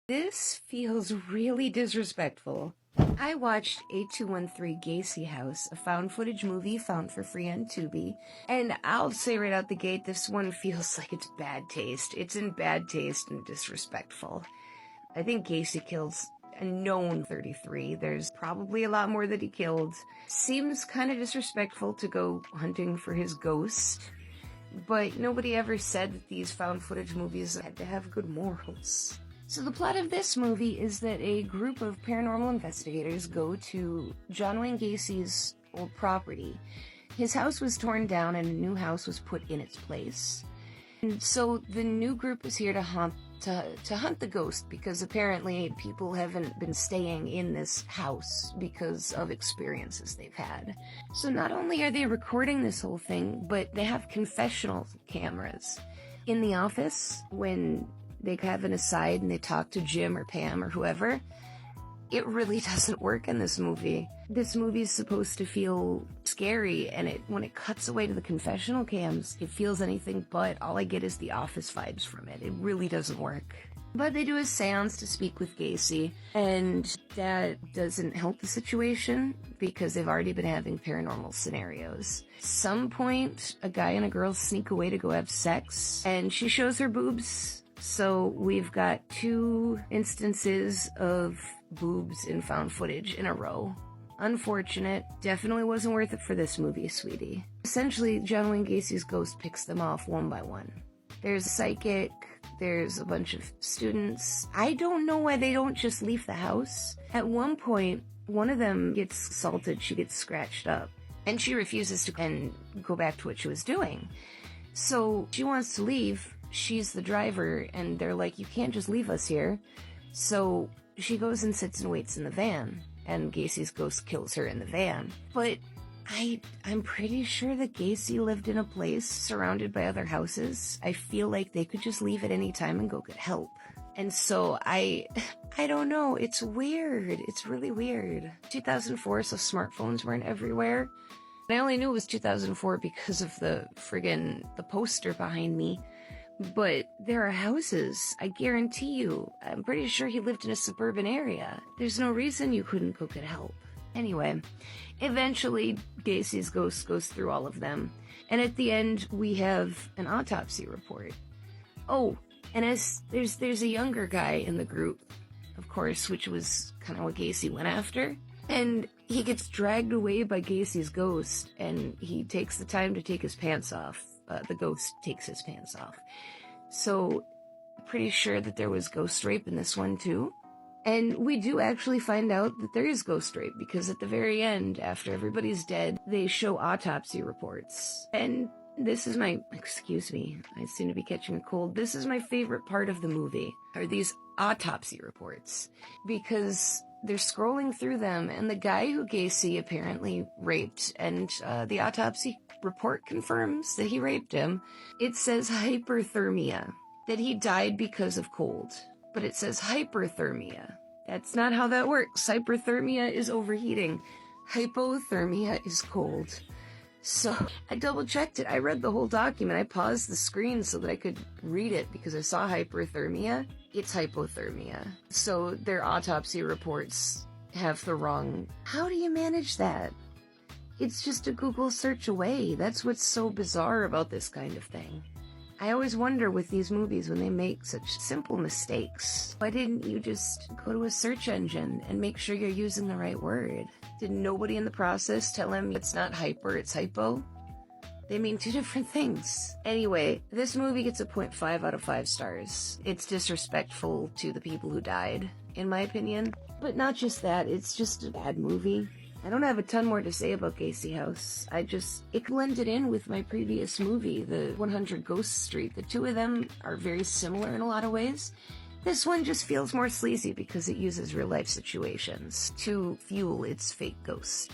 This feels really disrespectful. I watched 8213 Gacy House, a found footage movie found for free on Tubi, and I'll say right out the gate, this one feels like it's bad taste. It's in bad taste and disrespectful. I think Gacy kills a known 33. There's probably a lot more that he killed. Seems kind of disrespectful to go hunting for his ghost, but nobody ever said that these found footage movies had to have good morals. So the plot of this movie is that a group of paranormal investigators go to John Wayne Gacy's old property. His house was torn down and a new house was put in its place. And so the new group is here to hunt the ghost, because apparently people haven't been staying in this house because of experiences they've had. So not only are they recording this whole thing, but they have confessional cameras. In the office, when they have an aside and they talk to Jim or Pam or whoever, it really doesn't work in this movie. This movie is supposed to feel scary, and when it cuts away to the confessional cams, it feels anything but. All I get is the Office vibes from it. It really doesn't work. But they do a seance to speak with Gacy, and that doesn't help the situation because they've already been having paranormal scenarios. Some point, a guy and a girl sneak away to go have sex, and she shows her boobs. So we've got 2 instances of boobs in found footage in a row. Unfortunate. Definitely wasn't worth it for this movie, sweetie. Essentially, John Wayne Gacy's ghost picks them off one by one. There's a psychic, there's a bunch of students. I don't know why they don't just leave the house. At one point, one of them gets assaulted, she gets scratched up, and she refuses to go back to what she was doing. So she wants to leave. She's the driver, and they're like, you can't just leave us here. So she goes and sits and waits in the van, and Gacy's ghost kills her in the van. But I'm pretty sure that Gacy lived in a place surrounded by other houses. I feel like they could just leave at any time and go get help. And so I don't know. It's weird. It's really weird. 2004, so smartphones weren't everywhere. I only knew it was 2004 because of the poster behind me. But there are houses, I guarantee you. I'm pretty sure he lived in a suburban area. There's no reason you couldn't go get help. Anyway, eventually Gacy's ghost goes through all of them, and at the end we have an autopsy report. Oh, and there's a younger guy in the group, of course, which was kind of what Gacy went after, and he gets dragged away by Gacy's ghost, and he takes the time to take his pants off. The ghost takes his pants off. So, pretty sure that there was ghost rape in this one too. And we do actually find out that there is ghost rape, because at the very end, after everybody's dead, they show autopsy reports. And this is excuse me, I seem to be catching a cold. This is my favorite part of the movie, are these autopsy reports. Because they're scrolling through them, and the guy who Gacy apparently raped, and the autopsy report confirms that he raped him. It says hyperthermia, that he died because of cold. But it says hyperthermia. That's not how that works. Hyperthermia is overheating. Hypothermia is cold. So I double checked it. I read the whole document. I paused the screen so that I could read it because I saw hyperthermia. It's hypothermia. So their autopsy reports have the wrong... How do you manage that? It's just a Google search away. That's what's so bizarre about this kind of thing. I always wonder with these movies when they make such simple mistakes, why didn't you just go to a search engine and make sure you're using the right word? Did nobody in the process tell him it's not hyper, it's hypo? They mean 2 different things. Anyway, this movie gets a 0.5 out of 5 stars. It's disrespectful to the people who died, in my opinion. But not just that, it's just a bad movie. I don't have a ton more to say about Gacy House. It blended in with my previous movie, the 100 Ghost Street. The 2 of them are very similar in a lot of ways. This one just feels more sleazy because it uses real life situations to fuel its fake ghost.